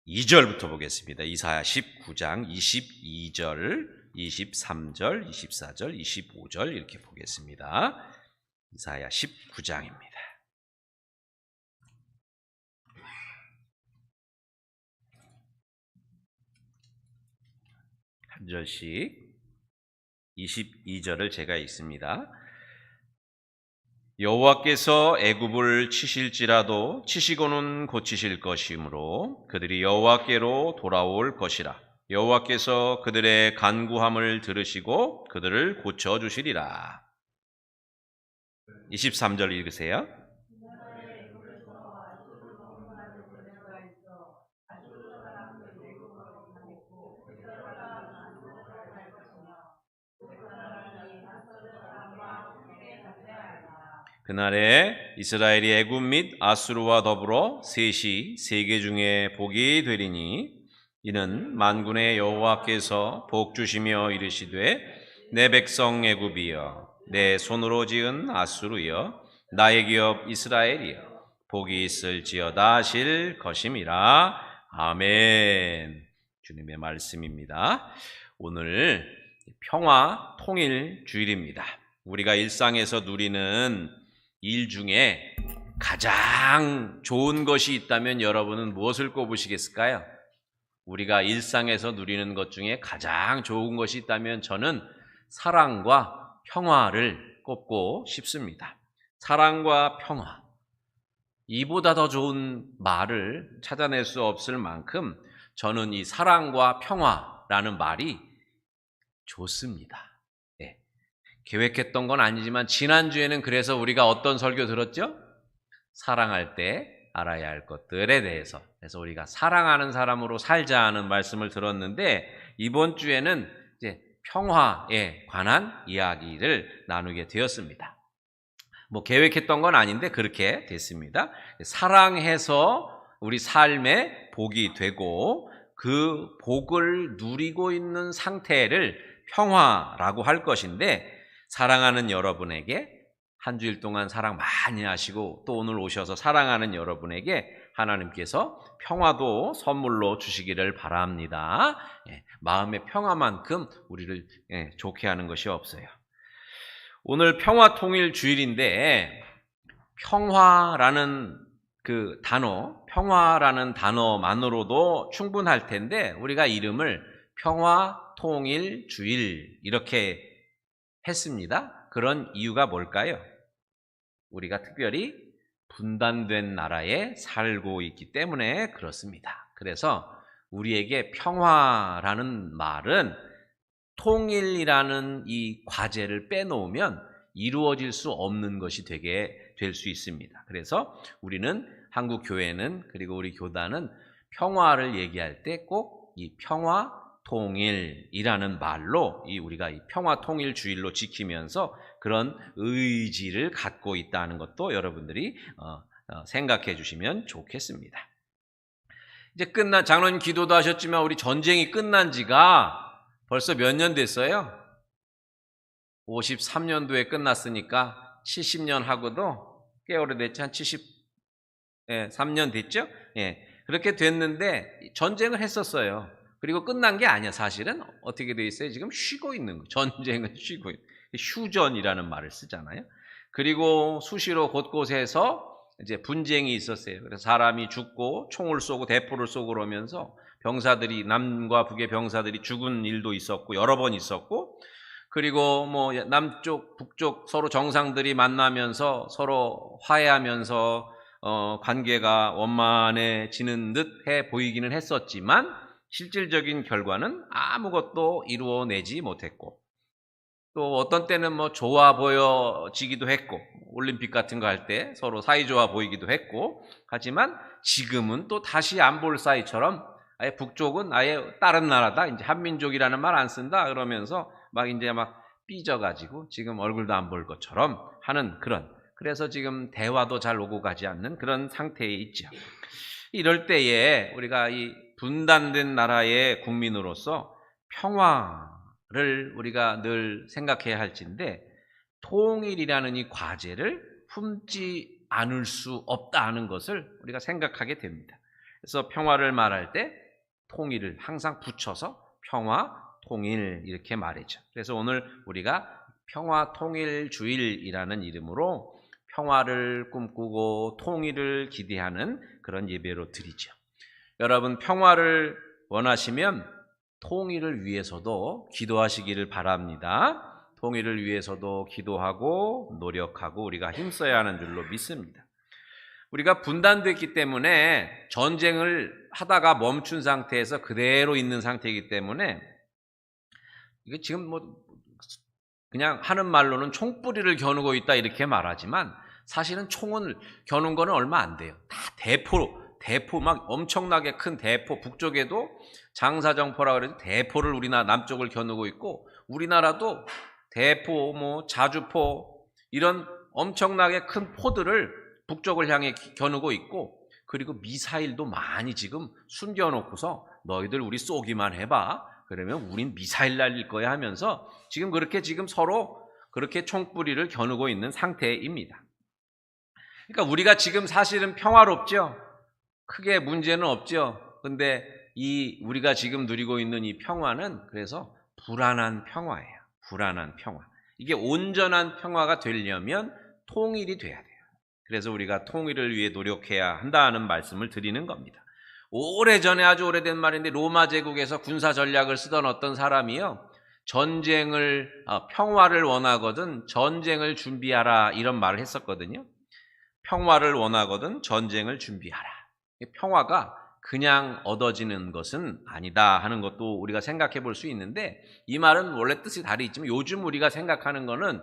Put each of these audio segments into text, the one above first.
2절부터 보겠습니다. 이사야 19장 22절, 23절, 24절, 25절 이렇게 보겠습니다. 이사야 19장입니다. 한 절씩 22절을 제가 읽습니다. 여호와께서 애굽을 치실지라도 치시고는 고치실 것이므로 그들이 여호와께로 돌아올 것이라. 여호와께서 그들의 간구함을 들으시고 그들을 고쳐주시리라. 23절 읽으세요. 그날에 이스라엘이 애굽 및 아수르와 더불어 셋이 세계 중에 복이 되리니 이는 만군의 여호와께서 복 주시며 이르시되 내 백성 애굽이여 내 손으로 지은 아수르여 나의 기업 이스라엘이여 복이 있을지어다 하실 것임이라. 아멘. 주님의 말씀입니다. 오늘 평화 통일 주일입니다. 우리가 일상에서 누리는 일 중에 가장 좋은 것이 있다면 여러분은 무엇을 꼽으시겠을까요? 우리가 일상에서 누리는 것 중에 가장 좋은 것이 있다면 저는 사랑과 평화를 꼽고 싶습니다. 사랑과 평화. 이보다 더 좋은 말을 찾아낼 수 없을 만큼 저는 이 사랑과 평화라는 말이 좋습니다. 계획했던 건 아니지만 지난주에는 그래서 우리가 어떤 설교 들었죠? 사랑할 때 알아야 할 것들에 대해서. 그래서 우리가 사랑하는 사람으로 살자 하는 말씀을 들었는데 이번 주에는 이제 평화에 관한 이야기를 나누게 되었습니다. 뭐 계획했던 건 아닌데 그렇게 됐습니다. 사랑해서 우리 삶에 복이 되고 그 복을 누리고 있는 상태를 평화라고 할 것인데 사랑하는 여러분에게 한 주일 동안 사랑 많이 하시고 또 오늘 오셔서 사랑하는 여러분에게 하나님께서 평화도 선물로 주시기를 바랍니다. 마음의 평화만큼 우리를 좋게 하는 것이 없어요. 오늘 평화통일 주일인데 평화라는 그 단어, 평화라는 단어만으로도 충분할 텐데 우리가 이름을 평화통일 주일 이렇게 했습니다. 그런 이유가 뭘까요? 우리가 특별히 분단된 나라에 살고 있기 때문에 그렇습니다. 그래서 우리에게 평화라는 말은 통일이라는 이 과제를 빼놓으면 이루어질 수 없는 것이 되게 될 수 있습니다. 그래서 우리는 한국 교회는 그리고 우리 교단은 평화를 얘기할 때 꼭 이 평화 통일이라는 말로 우리가 이 평화 통일 주일로 지키면서 그런 의지를 갖고 있다는 것도 여러분들이 생각해 주시면 좋겠습니다. 이제 장로님 기도도 하셨지만 우리 전쟁이 끝난 지가 벌써 몇 년 됐어요? 53년도에 끝났으니까 70년 하고도 꽤 오래됐지. 한 73년 됐죠? 그렇게 됐는데 전쟁을 했었어요. 그리고 끝난 게 아니야. 사실은 어떻게 돼 있어요? 지금 쉬고 있는 거. 전쟁은 쉬고 있는 휴전이라는 말을 쓰잖아요. 그리고 수시로 곳곳에서 이제 분쟁이 있었어요. 그래서 사람이 죽고 총을 쏘고 대포를 쏘고 그러면서 병사들이 남과 북의 병사들이 죽은 일도 있었고 여러 번 있었고 그리고 뭐 남쪽 북쪽 서로 정상들이 만나면서 서로 화해하면서 관계가 원만해지는 듯 해 보이기는 했었지만 실질적인 결과는 아무것도 이루어내지 못했고 또 어떤 때는 뭐 좋아 보여지기도 했고 올림픽 같은 거 할 때 서로 사이좋아 보이기도 했고 하지만 지금은 또 다시 안 볼 사이처럼 아예 북쪽은 아예 다른 나라다 이제 한민족이라는 말 안 쓴다 그러면서 막 이제 막 삐져가지고 지금 얼굴도 안 볼 것처럼 하는 그래서 지금 대화도 잘 오고 가지 않는 그런 상태에 있죠. 이럴 때에 우리가 이 분단된 나라의 국민으로서 평화를 우리가 늘 생각해야 할진데 통일이라는 이 과제를 품지 않을 수 없다는 것을 우리가 생각하게 됩니다. 그래서 평화를 말할 때 통일을 항상 붙여서 평화, 통일 이렇게 말이죠. 그래서 오늘 우리가 평화 통일 주일이라는 이름으로 평화를 꿈꾸고 통일을 기대하는 그런 예배로 드리죠. 여러분 평화를 원하시면 통일을 위해서도 기도하시기를 바랍니다. 통일을 위해서도 기도하고 노력하고 우리가 힘써야 하는 줄로 믿습니다. 우리가 분단됐기 때문에 전쟁을 하다가 멈춘 상태에서 그대로 있는 상태이기 때문에 이게 지금 그냥 하는 말로는 총뿌리를 겨누고 있다 이렇게 말하지만 사실은 총을 겨눈 거는 얼마 안 돼요. 다 대포 막 엄청나게 큰 대포, 북쪽에도 장사정포라 그래서 대포를 우리나라 남쪽을 겨누고 있고 우리나라도 대포, 자주포 이런 엄청나게 큰 포들을 북쪽을 향해 겨누고 있고 그리고 미사일도 많이 지금 숨겨놓고서 너희들 우리 쏘기만 해봐. 그러면 우린 미사일 날릴 거야 하면서 지금 서로 그렇게 총뿌리를 겨누고 있는 상태입니다. 그러니까 우리가 지금 사실은 평화롭죠. 크게 문제는 없죠. 근데 우리가 지금 누리고 있는 이 평화는 그래서 불안한 평화예요. 불안한 평화. 이게 온전한 평화가 되려면 통일이 돼야 돼요. 그래서 우리가 통일을 위해 노력해야 한다는 말씀을 드리는 겁니다. 오래전에 아주 오래된 말인데 로마 제국에서 군사 전략을 쓰던 어떤 사람이요. 평화를 원하거든 전쟁을 준비하라 이런 말을 했었거든요. 평화를 원하거든 전쟁을 준비하라. 평화가 그냥 얻어지는 것은 아니다 하는 것도 우리가 생각해 볼 수 있는데 이 말은 원래 뜻이 다르지만 요즘 우리가 생각하는 거는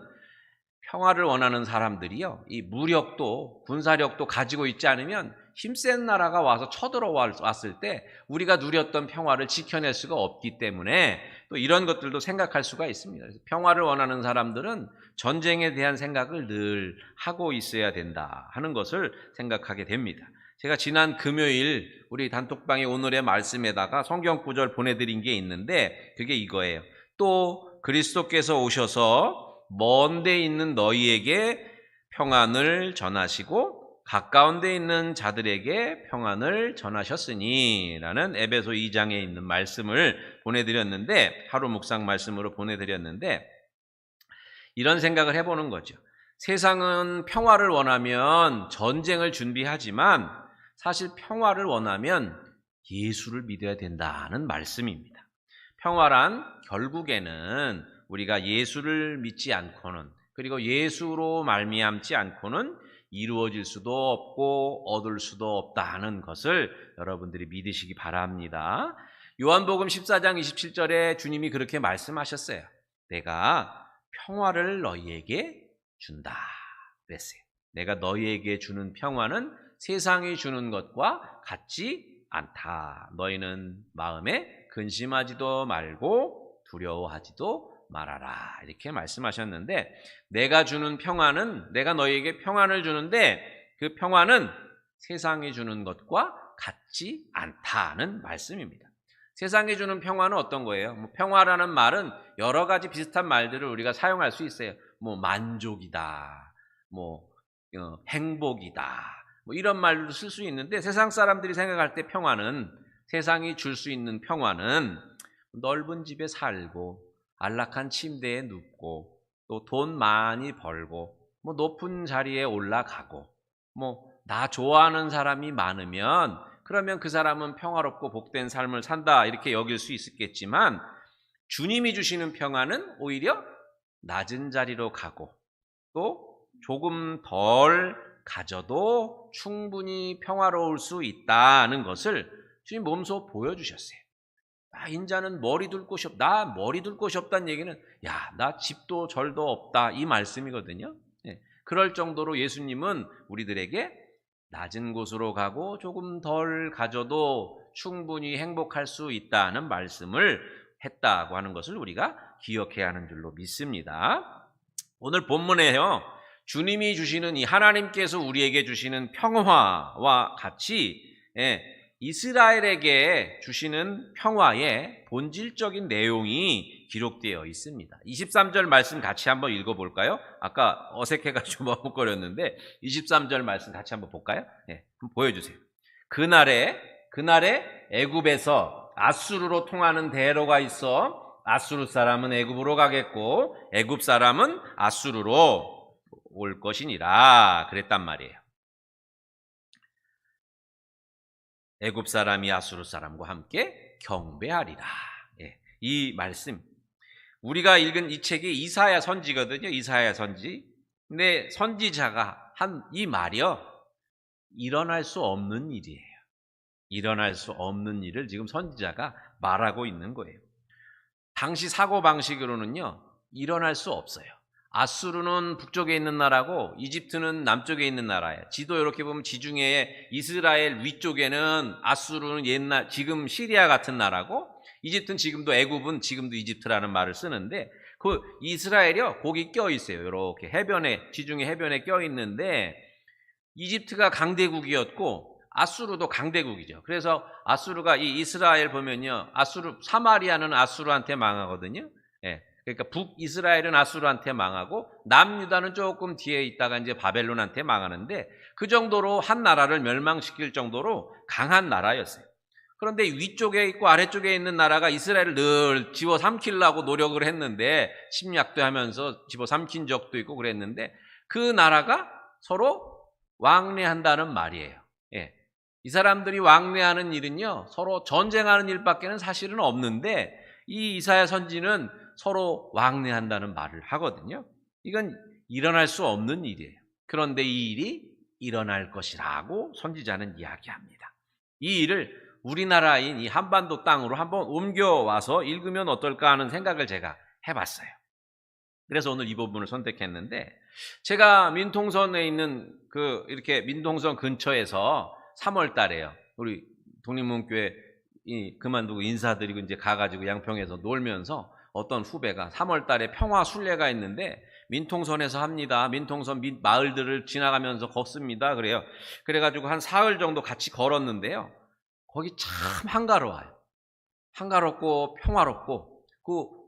평화를 원하는 사람들이요. 이 무력도 군사력도 가지고 있지 않으면 힘센 나라가 와서 쳐들어왔을 때 우리가 누렸던 평화를 지켜낼 수가 없기 때문에 또 이런 것들도 생각할 수가 있습니다. 그래서 평화를 원하는 사람들은 전쟁에 대한 생각을 늘 하고 있어야 된다 하는 것을 생각하게 됩니다. 제가 지난 금요일 우리 단톡방에 오늘의 말씀에다가 성경 구절 보내드린 게 있는데 그게 이거예요. 또 그리스도께서 오셔서 먼 데 있는 너희에게 평안을 전하시고 가까운 데 있는 자들에게 평안을 전하셨으니 라는 에베소 2장에 있는 말씀을 보내드렸는데 하루 묵상 말씀으로 보내드렸는데 이런 생각을 해보는 거죠. 세상은 평화를 원하면 전쟁을 준비하지만 사실 평화를 원하면 예수를 믿어야 된다는 말씀입니다. 평화란 결국에는 우리가 예수를 믿지 않고는 그리고 예수로 말미암지 않고는 이루어질 수도 없고 얻을 수도 없다는 것을 여러분들이 믿으시기 바랍니다. 요한복음 14장 27절에 주님이 그렇게 말씀하셨어요. 내가 평화를 너희에게 준다 그랬어요. 내가 너희에게 주는 평화는 세상이 주는 것과 같지 않다. 너희는 마음에 근심하지도 말고 두려워하지도 말아라 이렇게 말씀하셨는데 내가 주는 평화는 내가 너희에게 평안을 주는데 그 평화는 세상이 주는 것과 같지 않다는 말씀입니다. 세상이 주는 평화는 어떤 거예요? 평화라는 말은 여러 가지 비슷한 말들을 우리가 사용할 수 있어요. 만족이다, 행복이다, 이런 말도 쓸 수 있는데 세상 사람들이 생각할 때 평화는 세상이 줄 수 있는 평화는 넓은 집에 살고 안락한 침대에 눕고 또 돈 많이 벌고 높은 자리에 올라가고 나 좋아하는 사람이 많으면 그러면 그 사람은 평화롭고 복된 삶을 산다 이렇게 여길 수 있겠지만 주님이 주시는 평화는 오히려 낮은 자리로 가고 또 조금 덜 가져도 충분히 평화로울 수 있다는 것을 주님 몸소 보여주셨어요. 인자는 머리 둘 곳이 없다. 나 머리 둘 곳이 없다는 얘기는 나 집도 절도 없다 이 말씀이거든요. 그럴 정도로 예수님은 우리들에게 낮은 곳으로 가고 조금 덜 가져도 충분히 행복할 수 있다는 말씀을 했다고 하는 것을 우리가 기억해야 하는 줄로 믿습니다. 오늘 본문에요. 주님이 주시는 이 하나님께서 우리에게 주시는 평화와 같이 이스라엘에게 주시는 평화의 본질적인 내용이 기록되어 있습니다. 23절 말씀 같이 한번 읽어볼까요? 아까 어색해가지고 머뭇거렸는데 23절 말씀 같이 한번 볼까요? 한번 보여주세요. 그날에 그날에 애굽에서 아수르로 통하는 대로가 있어 아수르 사람은 애굽으로 가겠고 애굽 사람은 아수르로 올 것이니라 그랬단 말이에요. 애굽 사람이 아수르 사람과 함께 경배하리라. 예, 이 말씀 우리가 읽은 이 책이 이사야 선지거든요. 이사야 선지. 근데 선지자가 한 이 말이요 일어날 수 없는 일이에요. 일어날 수 없는 일을 지금 선지자가 말하고 있는 거예요. 당시 사고방식으로는요 일어날 수 없어요. 아수르는 북쪽에 있는 나라고 이집트는 남쪽에 있는 나라예요. 지도 이렇게 보면 지중해에 이스라엘 위쪽에는 아수르는 옛날 지금 시리아 같은 나라고 이집트는 지금도 애굽은 지금도 이집트라는 말을 쓰는데 그 이스라엘이요 거기 껴 있어요. 이렇게 해변에 지중해 해변에 껴 있는데 이집트가 강대국이었고 아수르도 강대국이죠. 그래서 아수르가 이 이스라엘 보면요 아수르 사마리아는 아수르한테 망하거든요. 예. 그러니까 북이스라엘은 아수르한테 망하고 남유다는 조금 뒤에 있다가 이제 바벨론한테 망하는데 그 정도로 한 나라를 멸망시킬 정도로 강한 나라였어요. 그런데 위쪽에 있고 아래쪽에 있는 나라가 이스라엘을 늘 집어삼키려고 노력을 했는데 침략도 하면서 집어삼킨 적도 있고 그랬는데 그 나라가 서로 왕래한다는 말이에요. 예. 이 사람들이 왕래하는 일은요 서로 전쟁하는 일밖에는 사실은 없는데 이 이사야 선지는 서로 왕래한다는 말을 하거든요. 이건 일어날 수 없는 일이에요. 그런데 이 일이 일어날 것이라고 선지자는 이야기합니다. 이 일을 우리나라인 이 한반도 땅으로 한번 옮겨와서 읽으면 어떨까 하는 생각을 제가 해봤어요. 그래서 오늘 이 부분을 선택했는데 제가 민통선에 있는 이렇게 민통선 근처에서 3월 달에요. 우리 독립문교회 그만두고 인사드리고 이제 가가지고 양평에서 놀면서 어떤 후배가 3월 달에 평화 순례가 있는데 민통선에서 합니다. 민통선 마을들을 지나가면서 걷습니다. 그래요. 그래가지고 한 사흘 정도 같이 걸었는데요. 거기 참 한가로워요. 한가롭고 평화롭고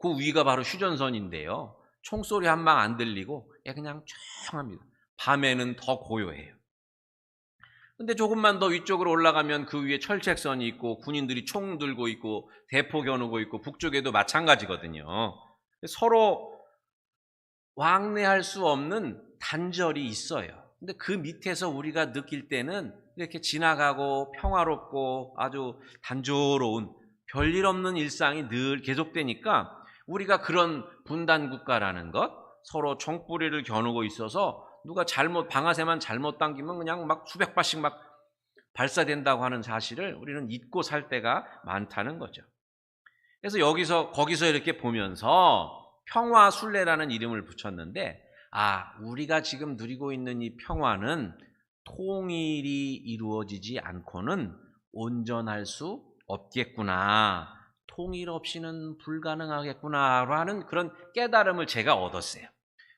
그 위가 바로 휴전선인데요. 총소리 한 방 안 들리고 그냥 조용합니다. 밤에는 더 고요해요. 근데 조금만 더 위쪽으로 올라가면 그 위에 철책선이 있고 군인들이 총 들고 있고 대포 겨누고 있고 북쪽에도 마찬가지거든요. 서로 왕래할 수 없는 단절이 있어요. 근데 그 밑에서 우리가 느낄 때는 이렇게 지나가고 평화롭고 아주 단조로운 별일 없는 일상이 늘 계속되니까 우리가 그런 분단 국가라는 것, 서로 총뿌리를 겨누고 있어서 누가 방아쇠만 잘못 당기면 그냥 막 수백 발씩 막 발사된다고 하는 사실을 우리는 잊고 살 때가 많다는 거죠. 그래서 거기서 이렇게 보면서 평화순례라는 이름을 붙였는데 우리가 지금 누리고 있는 이 평화는 통일이 이루어지지 않고는 온전할 수 없겠구나. 통일 없이는 불가능하겠구나라는 그런 깨달음을 제가 얻었어요.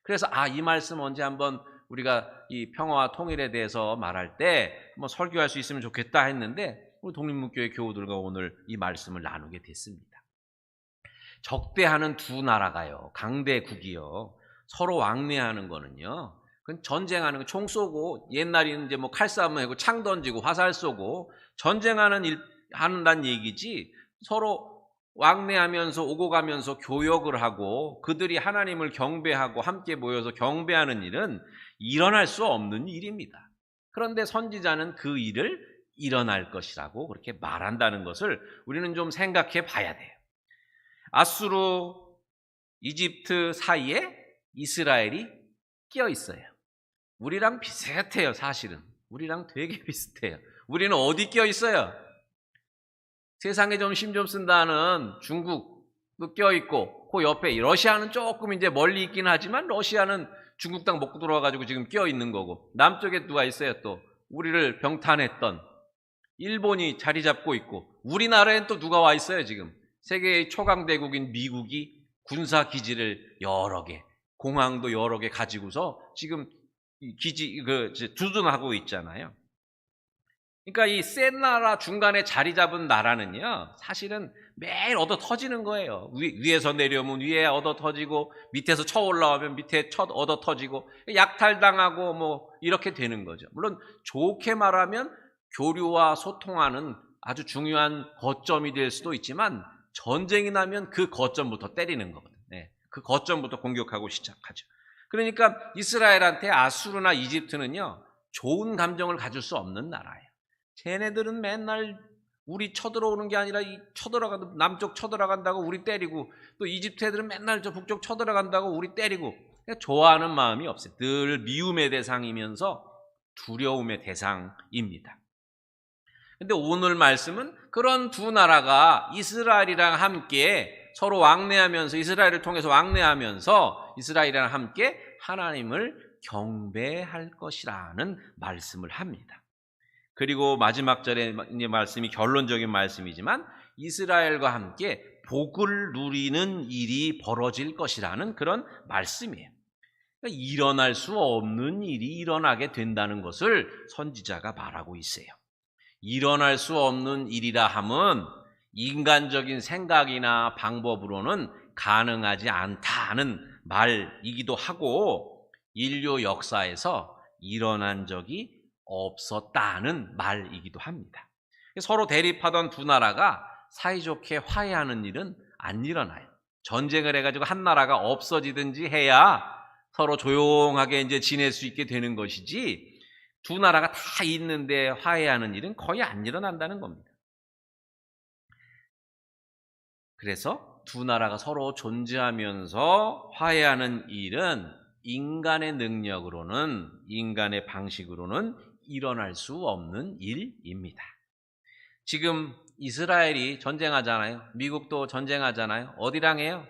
그래서 이 말씀 언제 한번 우리가 이 평화와 통일에 대해서 말할 때 뭐 설교할 수 있으면 좋겠다 했는데 우리 독립문교회 교우들과 오늘 이 말씀을 나누게 됐습니다. 적대하는 두 나라가요, 강대국이요, 서로 왕래하는 거는요, 그건 전쟁하는 거, 총 쏘고 옛날에는 이제 뭐 칼싸움 하고 창 던지고 화살 쏘고 전쟁하는 일 한다는 얘기지 서로 왕래하면서 오고 가면서 교역을 하고 그들이 하나님을 경배하고 함께 모여서 경배하는 일은 일어날 수 없는 일입니다. 그런데 선지자는 그 일을 일어날 것이라고 그렇게 말한다는 것을 우리는 좀 생각해 봐야 돼요. 아수르, 이집트 사이에 이스라엘이 끼어 있어요. 우리랑 비슷해요. 사실은 우리랑 되게 비슷해요. 우리는 어디 끼어 있어요? 세상에 좀 힘 좀 쓴다는 중국도 껴있고 그 옆에 러시아는 조금 이제 멀리 있긴 하지만 러시아는 중국 땅 먹고 들어와가지고 지금 껴있는 거고 남쪽에 누가 있어요? 또 우리를 병탄했던 일본이 자리 잡고 있고 우리나라엔 또 누가 와 있어요? 지금 세계의 초강대국인 미국이 군사기지를 여러 개 공항도 여러 개 가지고서 지금 두둔하고 있잖아요. 그러니까 이 센 나라 중간에 자리 잡은 나라는요 사실은 매일 얻어 터지는 거예요. 위에서 내려오면 위에 얻어 터지고 밑에서 쳐 올라오면 밑에 얻어 터지고 약탈당하고 뭐 이렇게 되는 거죠. 물론 좋게 말하면 교류와 소통하는 아주 중요한 거점이 될 수도 있지만 전쟁이 나면 그 거점부터 때리는 거거든요. 그 거점부터 공격하고 시작하죠. 그러니까 이스라엘한테 아수르나 이집트는요, 좋은 감정을 가질 수 없는 나라예요. 쟤네들은 맨날 우리 쳐들어오는 게 아니라 남쪽 쳐들어간다고 우리 때리고, 또 이집트 애들은 맨날 저 북쪽 쳐들어간다고 우리 때리고, 좋아하는 마음이 없어요. 늘 미움의 대상이면서 두려움의 대상입니다. 근데 오늘 말씀은 그런 두 나라가 이스라엘이랑 함께 서로 왕래하면서, 이스라엘을 통해서 왕래하면서 이스라엘이랑 함께 하나님을 경배할 것이라는 말씀을 합니다. 그리고 마지막 절의 말씀이 결론적인 말씀이지만 이스라엘과 함께 복을 누리는 일이 벌어질 것이라는 그런 말씀이에요. 그러니까 일어날 수 없는 일이 일어나게 된다는 것을 선지자가 말하고 있어요. 일어날 수 없는 일이라 함은 인간적인 생각이나 방법으로는 가능하지 않다는 말이기도 하고, 인류 역사에서 일어난 적이 없었다는 말이기도 합니다. 서로 대립하던 두 나라가 사이좋게 화해하는 일은 안 일어나요. 전쟁을 해가지고 한 나라가 없어지든지 해야 서로 조용하게 이제 지낼 수 있게 되는 것이지, 두 나라가 다 있는데 화해하는 일은 거의 안 일어난다는 겁니다. 그래서 두 나라가 서로 존재하면서 화해하는 일은 인간의 능력으로는, 인간의 방식으로는 일어날 수 없는 일입니다. 지금 이스라엘이 전쟁하잖아요. 미국도 전쟁하잖아요. 어디랑 해요?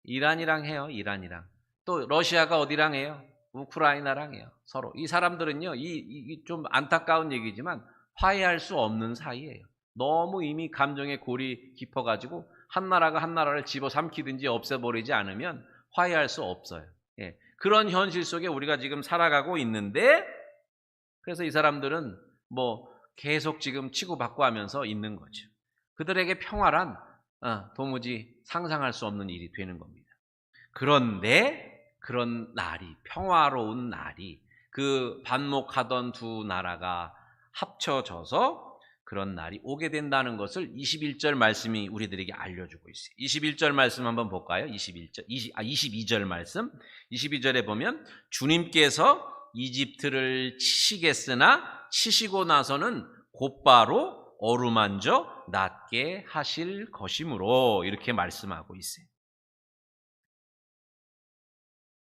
이란이랑 해요. 이란이랑. 또 러시아가 어디랑 해요? 우크라이나랑 해요. 서로. 이 사람들은요, 이 좀 안타까운 얘기지만 화해할 수 없는 사이예요. 너무 이미 감정의 골이 깊어가지고 한 나라가 한 나라를 집어삼키든지 없애버리지 않으면 화해할 수 없어요. 그런 현실 속에 우리가 지금 살아가고 있는데, 그래서 이 사람들은 뭐 계속 지금 치고받고 하면서 있는 거죠. 그들에게 평화란 도무지 상상할 수 없는 일이 되는 겁니다. 그런데 그런 날이, 평화로운 날이, 그 반목하던 두 나라가 합쳐져서 그런 날이 오게 된다는 것을 21절 말씀이 우리들에게 알려주고 있어요. 21절 말씀 한번 볼까요? 22절 말씀. 22절에 보면 주님께서 이집트를 치시겠으나 치시고 나서는 곧바로 어루만져 낫게 하실 것이므로, 이렇게 말씀하고 있어요.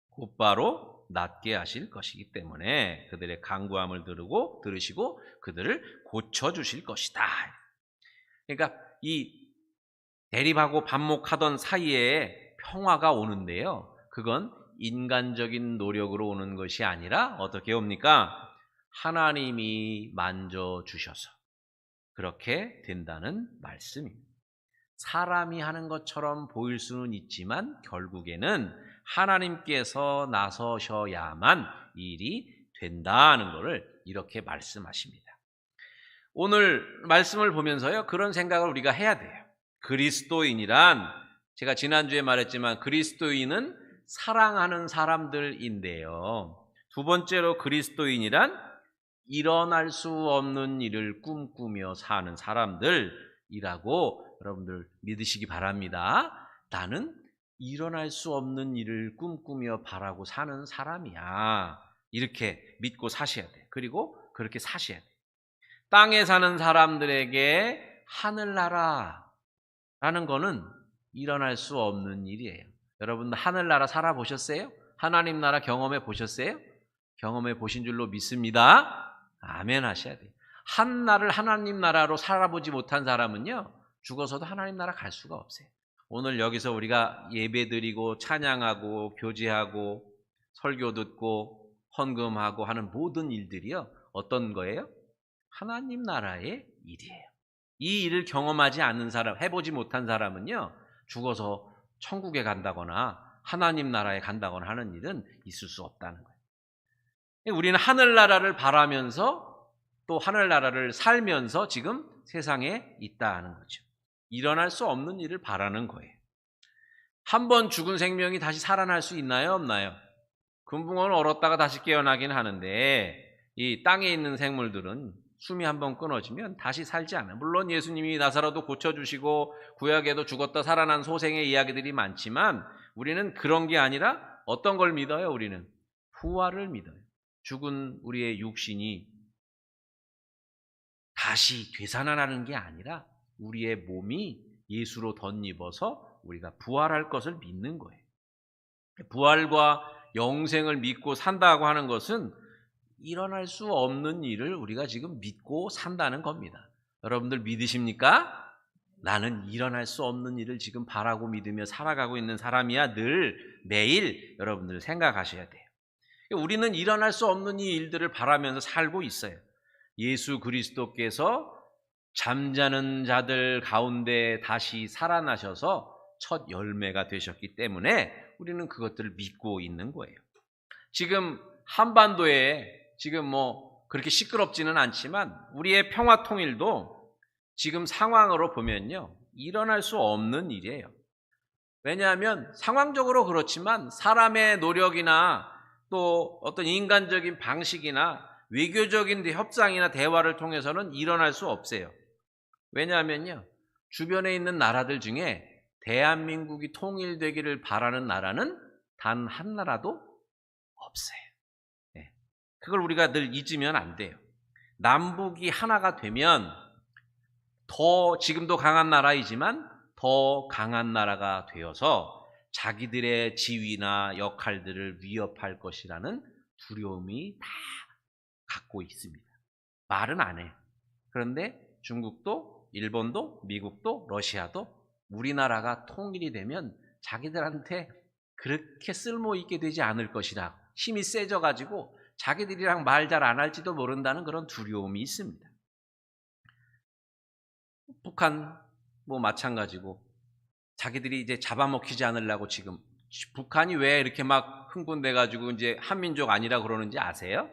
곧바로 낫게 하실 것이기 때문에 그들의 간구함을 들으시고 그들을 고쳐주실 것이다. 그러니까 이 대립하고 반목하던 사이에 평화가 오는데요, 그건 인간적인 노력으로 오는 것이 아니라 어떻게 옵니까? 하나님이 만져주셔서 그렇게 된다는 말씀입니다. 사람이 하는 것처럼 보일 수는 있지만 결국에는 하나님께서 나서셔야만 일이 된다는 것을 이렇게 말씀하십니다. 오늘 말씀을 보면서요, 그런 생각을 우리가 해야 돼요. 그리스도인이란, 제가 지난주에 말했지만 그리스도인은 사랑하는 사람들인데요, 두 번째로 그리스도인이란 일어날 수 없는 일을 꿈꾸며 사는 사람들이라고 여러분들 믿으시기 바랍니다. 나는 일어날 수 없는 일을 꿈꾸며 바라고 사는 사람이야. 이렇게 믿고 사셔야 돼요. 그리고 그렇게 사셔야 돼요. 땅에 사는 사람들에게 하늘나라라는 거는 일어날 수 없는 일이에요. 여러분 하늘나라 살아보셨어요? 하나님 나라 경험해 보셨어요? 경험해 보신 줄로 믿습니다. 아멘 하셔야 돼요. 한 날을 하나님 나라로 살아보지 못한 사람은요, 죽어서도 하나님 나라 갈 수가 없어요. 오늘 여기서 우리가 예배드리고 찬양하고 교제하고 설교 듣고 헌금하고 하는 모든 일들이요, 어떤 거예요? 하나님 나라의 일이에요. 이 일을 경험하지 않는 사람, 해보지 못한 사람은요, 죽어서 천국에 간다거나 하나님 나라에 간다거나 하는 일은 있을 수 없다는 거예요. 우리는 하늘나라를 바라면서 또 하늘나라를 살면서 지금 세상에 있다는 거죠. 일어날 수 없는 일을 바라는 거예요. 한 번 죽은 생명이 다시 살아날 수 있나요? 없나요? 금붕어는 얼었다가 다시 깨어나긴 하는데 이 땅에 있는 생물들은 숨이 한번 끊어지면 다시 살지 않아요. 물론 예수님이 나사로도 고쳐주시고 구약에도 죽었다 살아난 소생의 이야기들이 많지만 우리는 그런 게 아니라 어떤 걸 믿어요? 우리는 부활을 믿어요. 죽은 우리의 육신이 다시 되살아나는 게 아니라 우리의 몸이 예수로 덧입어서 우리가 부활할 것을 믿는 거예요. 부활과 영생을 믿고 산다고 하는 것은 일어날 수 없는 일을 우리가 지금 믿고 산다는 겁니다. 여러분들 믿으십니까? 나는 일어날 수 없는 일을 지금 바라고 믿으며 살아가고 있는 사람이야. 늘 매일 여러분들 생각하셔야 돼요. 우리는 일어날 수 없는 이 일들을 바라면서 살고 있어요. 예수 그리스도께서 잠자는 자들 가운데 다시 살아나셔서 첫 열매가 되셨기 때문에 우리는 그것들을 믿고 있는 거예요. 지금 한반도에 지금 그렇게 시끄럽지는 않지만 우리의 평화 통일도 지금 상황으로 보면요, 일어날 수 없는 일이에요. 왜냐하면 상황적으로 그렇지만 사람의 노력이나 또 어떤 인간적인 방식이나 외교적인 협상이나 대화를 통해서는 일어날 수 없어요. 왜냐하면요, 주변에 있는 나라들 중에 대한민국이 통일되기를 바라는 나라는 단 한 나라도 없어요. 그걸 우리가 늘 잊으면 안 돼요. 남북이 하나가 되면 더 지금도 강한 나라이지만 더 강한 나라가 되어서 자기들의 지위나 역할들을 위협할 것이라는 두려움이 다 갖고 있습니다. 말은 안 해요. 그런데 중국도, 일본도, 미국도, 러시아도 우리나라가 통일이 되면 자기들한테 그렇게 쓸모있게 되지 않을 것이라 힘이 세져가지고 자기들이랑 말 잘 안 할지도 모른다는 그런 두려움이 있습니다. 북한 마찬가지고 자기들이 이제 잡아먹히지 않으려고 지금 북한이 왜 이렇게 막 흥분돼가지고 이제 한민족 아니라 그러는지 아세요?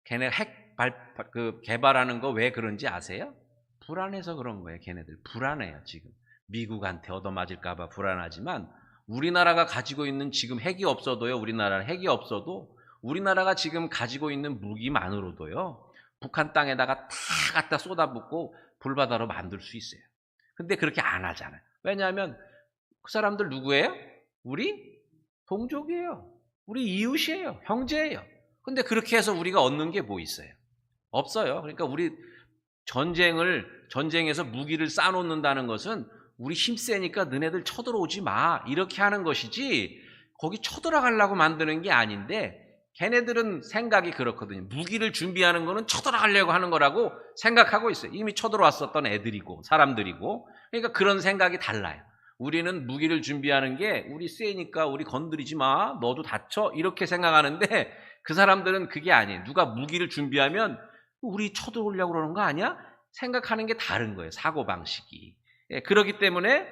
걔네 개발하는 거 왜 그런지 아세요? 불안해서 그런 거예요. 걔네들 불안해요. 지금 미국한테 얻어맞을까봐 불안하지만 우리나라가 가지고 있는 지금 핵이 없어도요. 우리나라는 핵이 없어도 우리나라가 지금 가지고 있는 무기만으로도요. 북한 땅에다가 다 갖다 쏟아붓고 불바다로 만들 수 있어요. 근데 그렇게 안 하잖아요. 왜냐하면 그 사람들 누구예요? 우리 동족이에요. 우리 이웃이에요. 형제예요. 근데 그렇게 해서 우리가 얻는 게 뭐 있어요? 없어요. 그러니까 우리 전쟁에서 무기를 쌓아놓는다는 것은 우리 힘세니까 너네들 쳐들어오지 마 이렇게 하는 것이지 거기 쳐들어가려고 만드는 게 아닌데 걔네들은 생각이 그렇거든요. 무기를 준비하는 거는 쳐들어가려고 하는 거라고 생각하고 있어요. 이미 쳐들어왔었던 애들이고 사람들이고 그러니까 그런 생각이 달라요. 우리는 무기를 준비하는 게 우리 세니까 우리 건드리지 마 너도 다쳐 이렇게 생각하는데 그 사람들은 그게 아니에요. 누가 무기를 준비하면 우리 쳐들어오려고 그러는 거 아니야? 생각하는 게 다른 거예요. 사고방식이. 그렇기 때문에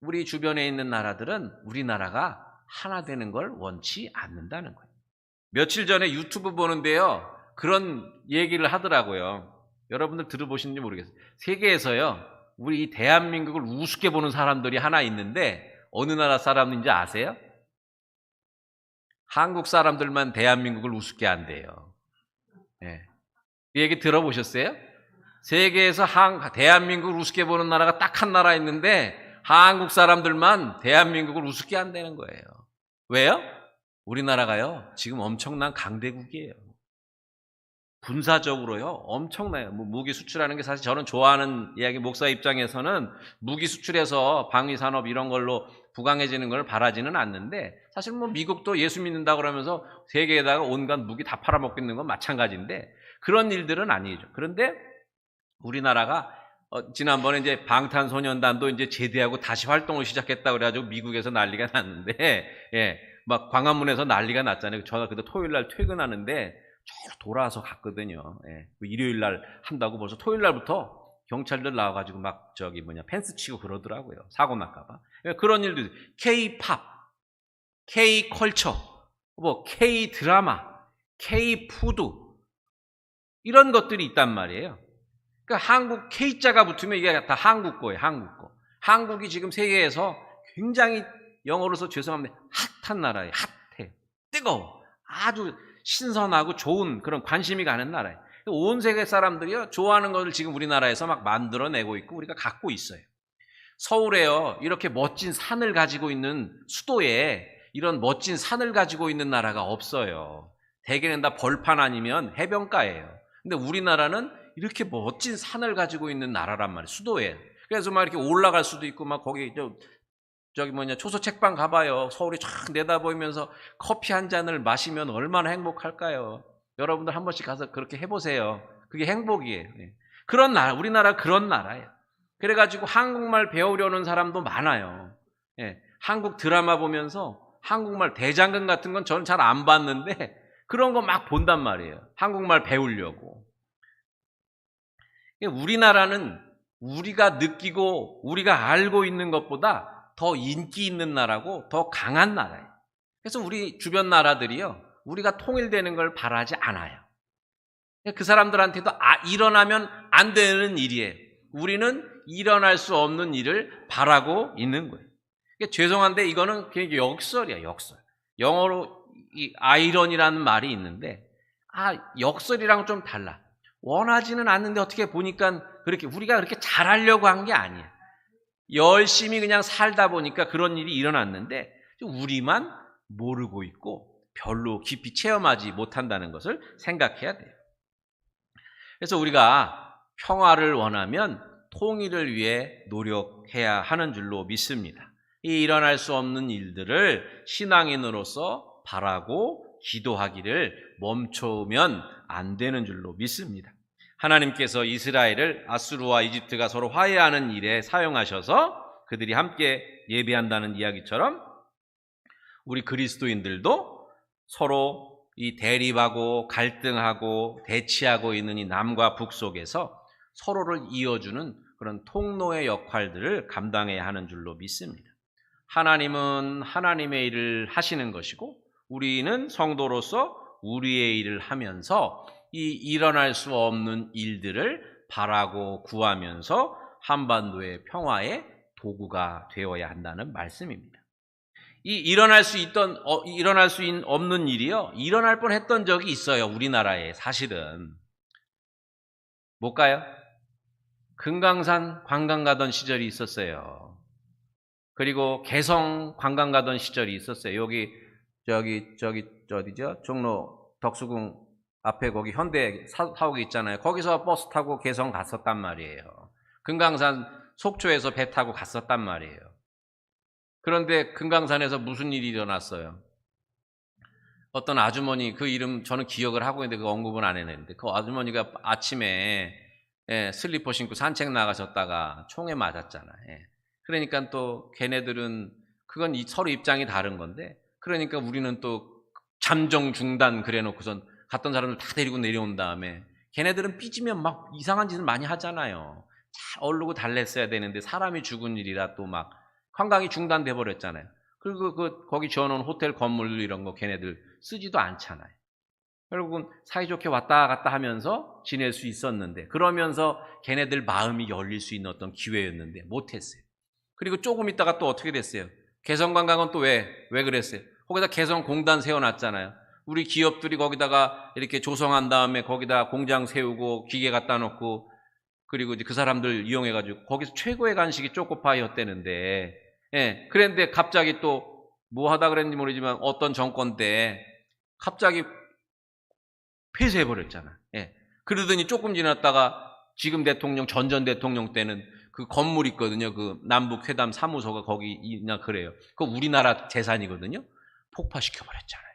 우리 주변에 있는 나라들은 우리나라가 하나 되는 걸 원치 않는다는 거예요. 며칠 전에 유튜브 보는데요. 그런 얘기를 하더라고요. 여러분들 들어보시는지 모르겠어요. 세계에서요. 우리 이 대한민국을 우습게 보는 사람들이 하나 있는데 어느 나라 사람인지 아세요? 한국 사람들만 대한민국을 우습게 한대요. 이 얘기 들어보셨어요? 세계에서 대한민국을 우습게 보는 나라가 딱 한 나라 있는데 한국 사람들만 대한민국을 우습게 한다는 거예요. 왜요? 우리나라가요 지금 엄청난 강대국이에요. 군사적으로요 엄청나요. 무기 수출하는 게 사실 저는 좋아하는 이야기. 목사 입장에서는 무기 수출해서 방위산업 이런 걸로 부강해지는 걸 바라지는 않는데 사실 미국도 예수 믿는다 그러면서 세계에다가 온갖 무기 다 팔아먹고 있는 건 마찬가지인데 그런 일들은 아니죠. 그런데 우리나라가 지난번에 이제 방탄소년단도 이제 제대하고 다시 활동을 시작했다 그래가지고 미국에서 난리가 났는데, 막 광화문에서 난리가 났잖아요. 저는 그때 토요일 날 퇴근하는데 쭉 돌아와서 갔거든요. 일요일 날 한다고 벌써 토요일 날부터 경찰들 나와가지고 막 펜스 치고 그러더라고요. 사고 날까봐. 그런 일도 있어요. K-팝, K-컬처, K-드라마, K-푸드 이런 것들이 있단 말이에요. 그러니까 한국 K자가 붙으면 이게 다 한국 거예요. 한국 거. 한국이 지금 세계에서 굉장히 영어로서 죄송합니다. 핫한 나라예요. 핫해. 뜨거워. 아주 신선하고 좋은 그런 관심이 가는 나라예요. 온 세계 사람들이요 좋아하는 것을 지금 우리나라에서 막 만들어내고 있고 우리가 갖고 있어요. 서울에요 이렇게 멋진 산을 가지고 있는 수도에 이런 멋진 산을 가지고 있는 나라가 없어요. 대개는 다 벌판 아니면 해변가예요. 근데 우리나라는 이렇게 멋진 산을 가지고 있는 나라란 말이에요. 수도에. 그래서 막 이렇게 올라갈 수도 있고 막 거기 저기 초소 책방 가봐요. 서울이 쫙 내다보이면서 커피 한 잔을 마시면 얼마나 행복할까요? 여러분들 한 번씩 가서 그렇게 해보세요. 그게 행복이에요. 그런 나라, 우리나라 그런 나라예요. 그래가지고 한국말 배우려는 사람도 많아요. 한국 드라마 보면서 한국말 대장금 같은 건 저는 잘 안 봤는데 그런 거 막 본단 말이에요. 한국말 배우려고. 우리나라는 우리가 느끼고 우리가 알고 있는 것보다 더 인기 있는 나라고 더 강한 나라예요. 그래서 우리 주변 나라들이요 우리가 통일되는 걸 바라지 않아요. 그 사람들한테도 일어나면 안 되는 일이에요. 우리는 일어날 수 없는 일을 바라고 있는 거예요. 죄송한데 이거는 그냥 역설이야, 역설. 영어로 이 아이러니라는 말이 있는데 역설이랑 좀 달라. 원하지는 않는데 어떻게 보니까 그렇게 우리가 그렇게 잘하려고 한 게 아니야. 열심히 그냥 살다 보니까 그런 일이 일어났는데 우리만 모르고 있고 별로 깊이 체험하지 못한다는 것을 생각해야 돼요. 그래서 우리가 평화를 원하면 통일을 위해 노력해야 하는 줄로 믿습니다. 이 일어날 수 없는 일들을 신앙인으로서 바라고 기도하기를 멈추면 안 되는 줄로 믿습니다. 하나님께서 이스라엘을 아수르와 이집트가 서로 화해하는 일에 사용하셔서 그들이 함께 예배한다는 이야기처럼 우리 그리스도인들도 서로 이 대립하고 갈등하고 대치하고 있는 이 남과 북 속에서 서로를 이어주는 그런 통로의 역할들을 감당해야 하는 줄로 믿습니다. 하나님은 하나님의 일을 하시는 것이고 우리는 성도로서 우리의 일을 하면서 이 일어날 수 없는 일들을 바라고 구하면서 한반도의 평화의 도구가 되어야 한다는 말씀입니다. 이 일어날 수 없는 일이요 일어날 뻔했던 적이 있어요. 우리나라에 사실은 뭘까요? 금강산 관광 가던 시절이 있었어요. 그리고 개성 관광 가던 시절이 있었어요. 여기 어디죠? 종로 덕수궁 앞에 거기 현대 사옥이 있잖아요. 거기서 버스 타고 개성 갔었단 말이에요. 금강산 속초에서 배 타고 갔었단 말이에요. 그런데 금강산에서 무슨 일이 일어났어요? 어떤 아주머니, 그 이름 저는 기억을 하고 있는데 그 언급은 안 했는데 그 아주머니가 아침에 슬리퍼 신고 산책 나가셨다가 총에 맞았잖아요. 그러니까 또 걔네들은 그건 서로 입장이 다른 건데 그러니까 우리는 또 잠정 중단 그래놓고선 갔던 사람들 다 데리고 내려온 다음에 걔네들은 삐지면 막 이상한 짓을 많이 하잖아요. 잘 얼르고 달랬어야 되는데 사람이 죽은 일이라 또 막 관광이 중단돼 버렸잖아요. 그리고 거기 지어놓은 호텔 건물 이런 거 걔네들 쓰지도 않잖아요. 결국은 사이좋게 왔다 갔다 하면서 지낼 수 있었는데 그러면서 걔네들 마음이 열릴 수 있는 어떤 기회였는데 못했어요. 그리고 조금 있다가 또 어떻게 됐어요? 개성관광은 또 왜 그랬어요? 거기다 개성공단 세워놨잖아요. 우리 기업들이 거기다가 이렇게 조성한 다음에 거기다 공장 세우고 기계 갖다 놓고 그리고 이제 그 사람들 이용해가지고 거기서 최고의 간식이 초코파이였대는데 그런데 갑자기 또 뭐 하다 그랬는지 모르지만 어떤 정권 때 갑자기 폐쇄해버렸잖아. 그러더니 조금 지났다가 지금 대통령, 전 대통령 때는 그 건물 있거든요. 그 남북 회담 사무소가 거기 있나 그래요. 그거 우리나라 재산이거든요. 폭파시켜버렸잖아요.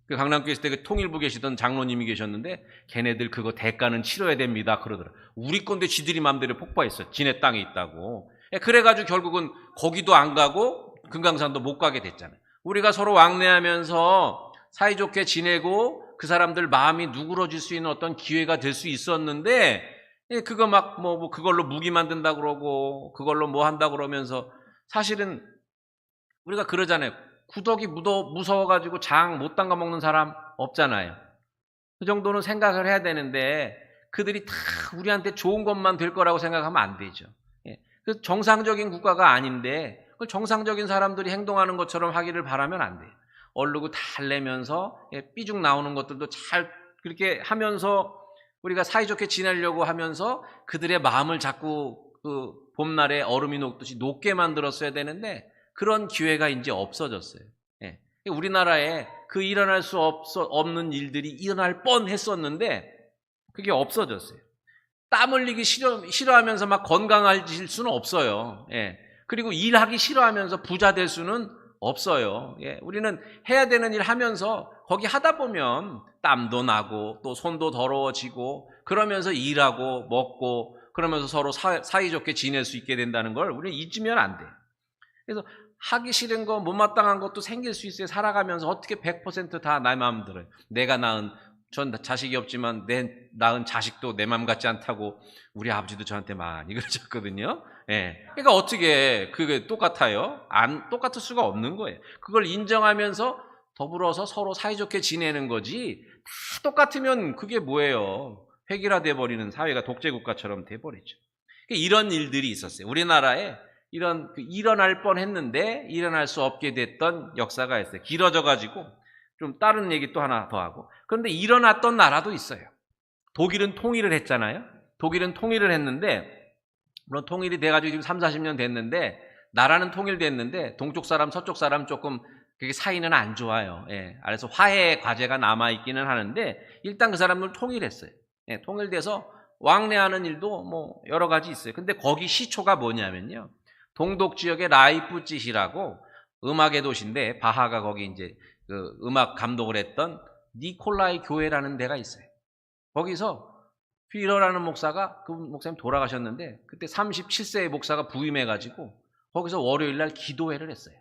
그 강남교회 때 그 통일부 계시던 장로님이 계셨는데 걔네들 그거 대가는 치러야 됩니다 그러더라. 우리 건데 지들이 마음대로 폭파했어. 지네 땅에 있다고. 그래가지고 결국은 거기도 안 가고 금강산도 못 가게 됐잖아요. 우리가 서로 왕래하면서 사이좋게 지내고 그 사람들 마음이 누그러질 수 있는 어떤 기회가 될 수 있었는데 그거 막 뭐 그걸로 무기 만든다 그러고 그걸로 뭐 한다 그러면서 사실은 우리가 그러잖아요. 구더기 무서워가지고 장 못 담가 먹는 사람 없잖아요. 그 정도는 생각을 해야 되는데 그들이 다 우리한테 좋은 것만 될 거라고 생각하면 안 되죠. 그 정상적인 국가가 아닌데 그걸 정상적인 사람들이 행동하는 것처럼 하기를 바라면 안 돼요. 얼르고 달래면서 삐죽 나오는 것들도 잘 그렇게 하면서 우리가 사이좋게 지내려고 하면서 그들의 마음을 자꾸 그 봄날에 얼음이 녹듯이 녹게 만들었어야 되는데 그런 기회가 이제 없어졌어요. 예. 우리나라에 그 일어날 수 없는 일들이 일어날 뻔했었는데 그게 없어졌어요. 땀 흘리기 싫어하면서 막 건강해질 수는 없어요. 예. 그리고 일하기 싫어하면서 부자 될 수는 없어요. 예. 우리는 해야 되는 일 하면서 거기 하다 보면 땀도 나고 또 손도 더러워지고 그러면서 일하고 먹고 그러면서 서로 사이좋게 지낼 수 있게 된다는 걸 우리는 잊으면 안 돼요. 그래서 하기 싫은 거 못마땅한 것도 생길 수 있어요. 살아가면서 어떻게 100% 다 내 마음 들어요. 내가 낳은 전 자식이 없지만 내 낳은 자식도 내 마음 같지 않다고 우리 아버지도 저한테 많이 그러셨거든요. 예. 그러니까 어떻게 그게 똑같아요? 안 똑같을 수가 없는 거예요. 그걸 인정하면서 더불어서 서로 사이좋게 지내는 거지 다 똑같으면 그게 뭐예요? 획일화돼 버리는 사회가 독재국가처럼 돼 버리죠. 이런 일들이 있었어요. 우리나라에 이런 일어날 뻔했는데 일어날 수 없게 됐던 역사가 있어요. 길어져 가지고 좀 다른 얘기 또 하나 더 하고. 그런데 일어났던 나라도 있어요. 독일은 통일을 했잖아요. 독일은 통일을 했는데 물론 통일이 돼가지고 지금 3, 40년 됐는데 나라는 통일됐는데 동쪽 사람, 서쪽 사람 조금 그게 사이는 안 좋아요. 예. 그래서 화해 과제가 남아있기는 하는데 일단 그 사람들 통일했어요. 예. 통일돼서 왕래하는 일도 뭐 여러 가지 있어요. 근데 거기 시초가 뭐냐면요. 동독 지역의 라이프찌히라고 음악의 도시인데 바하가 거기 이제 그 음악 감독을 했던 니콜라이 교회라는 데가 있어요. 거기서 휘러라는 목사가 그 목사님 돌아가셨는데 그때 37세의 목사가 부임해가지고 거기서 월요일 날 기도회를 했어요.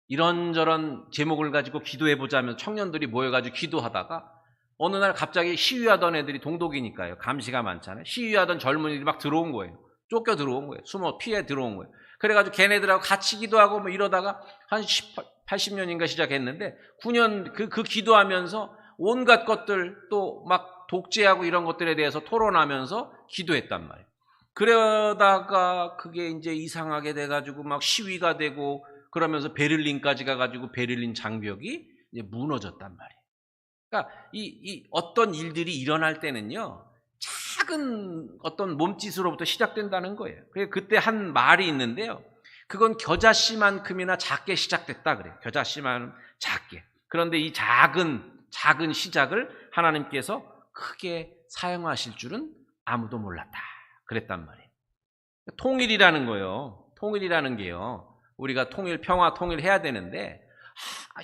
이런저런 제목을 가지고 기도해보자면 청년들이 모여가지고 기도하다가 어느 날 갑자기 시위하던 애들이 동독이니까요. 감시가 많잖아요. 시위하던 젊은이들이 막 들어온 거예요. 쫓겨 들어온 거예요. 숨어 피해 들어온 거예요. 그래가지고 걔네들하고 같이 기도하고 뭐 이러다가 한 80년인가 시작했는데 9년 그 기도하면서 온갖 것들 또 막 독재하고 이런 것들에 대해서 토론하면서 기도했단 말이에요. 그러다가 그게 이제 이상하게 돼가지고 막 시위가 되고 그러면서 베를린까지 가가지고 베를린 장벽이 이제 무너졌단 말이에요. 그러니까 이 어떤 일들이 일어날 때는요, 작은 어떤 몸짓으로부터 시작된다는 거예요. 그때 한 말이 있는데요. 그건 겨자씨만큼이나 작게 시작됐다 그래요. 겨자씨만 작게. 그런데 이 작은 시작을 하나님께서 크게 사용하실 줄은 아무도 몰랐다. 그랬단 말이에요. 통일이라는 거요. 통일이라는 게요. 우리가 평화 통일해야 되는데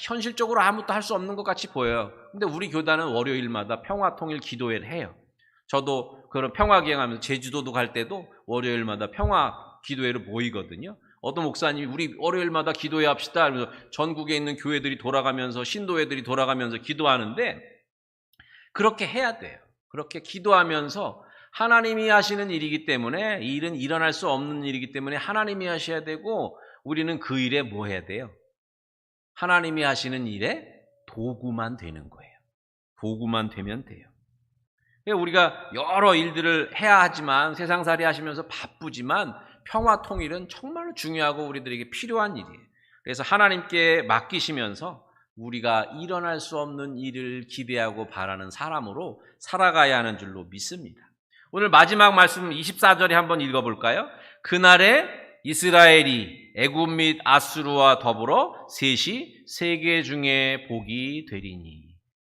현실적으로 아무것도 할 수 없는 것 같이 보여요. 근데 우리 교단은 월요일마다 평화 통일 기도회를 해요. 저도 그런 평화 기행하면서 제주도도 갈 때도 월요일마다 평화 기도회를 모이거든요. 어떤 목사님이 우리 월요일마다 기도회 합시다 하면서 전국에 있는 교회들이 돌아가면서 신도회들이 돌아가면서 기도하는데 그렇게 해야 돼요. 그렇게 기도하면서 하나님이 하시는 일이기 때문에 이 일은 일어날 수 없는 일이기 때문에 하나님이 하셔야 되고 우리는 그 일에 뭐 해야 돼요? 하나님이 하시는 일에 도구만 되는 거예요. 도구만 되면 돼요. 우리가 여러 일들을 해야 하지만 세상살이 하시면서 바쁘지만 평화 통일은 정말로 중요하고 우리들에게 필요한 일이에요. 그래서 하나님께 맡기시면서 우리가 일어날 수 없는 일을 기대하고 바라는 사람으로 살아가야 하는 줄로 믿습니다. 오늘 마지막 말씀 24절에 한번 읽어볼까요? 그날에 이스라엘이 애굽 및 아수르와 더불어 셋이 세계 중에 복이 되리니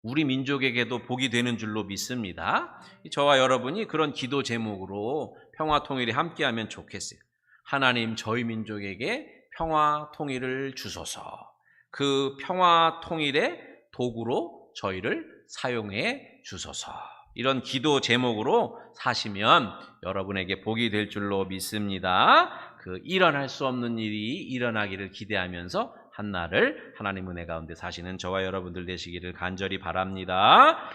우리 민족에게도 복이 되는 줄로 믿습니다. 저와 여러분이 그런 기도 제목으로 평화 통일에 함께하면 좋겠어요. 하나님 저희 민족에게 평화 통일을 주소서. 그 평화 통일의 도구로 저희를 사용해 주소서. 이런 기도 제목으로 사시면 여러분에게 복이 될 줄로 믿습니다. 그 일어날 수 없는 일이 일어나기를 기대하면서 한날을 하나님 은혜 가운데 사시는 저와 여러분들 되시기를 간절히 바랍니다.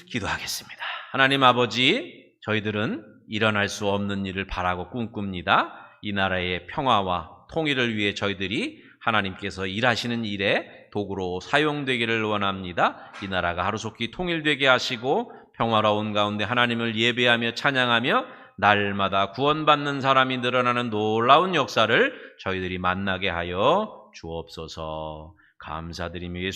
기도하겠습니다. 하나님 아버지, 저희들은 일어날 수 없는 일을 바라고 꿈꿉니다. 이 나라의 평화와 통일을 위해 저희들이 하나님께서 일하시는 일에 도구로 사용되기를 원합니다. 이 나라가 하루속히 통일되게 하시고 평화로운 가운데 하나님을 예배하며 찬양하며 날마다 구원받는 사람이 늘어나는 놀라운 역사를 저희들이 만나게 하여 주옵소서. 감사드리며 예수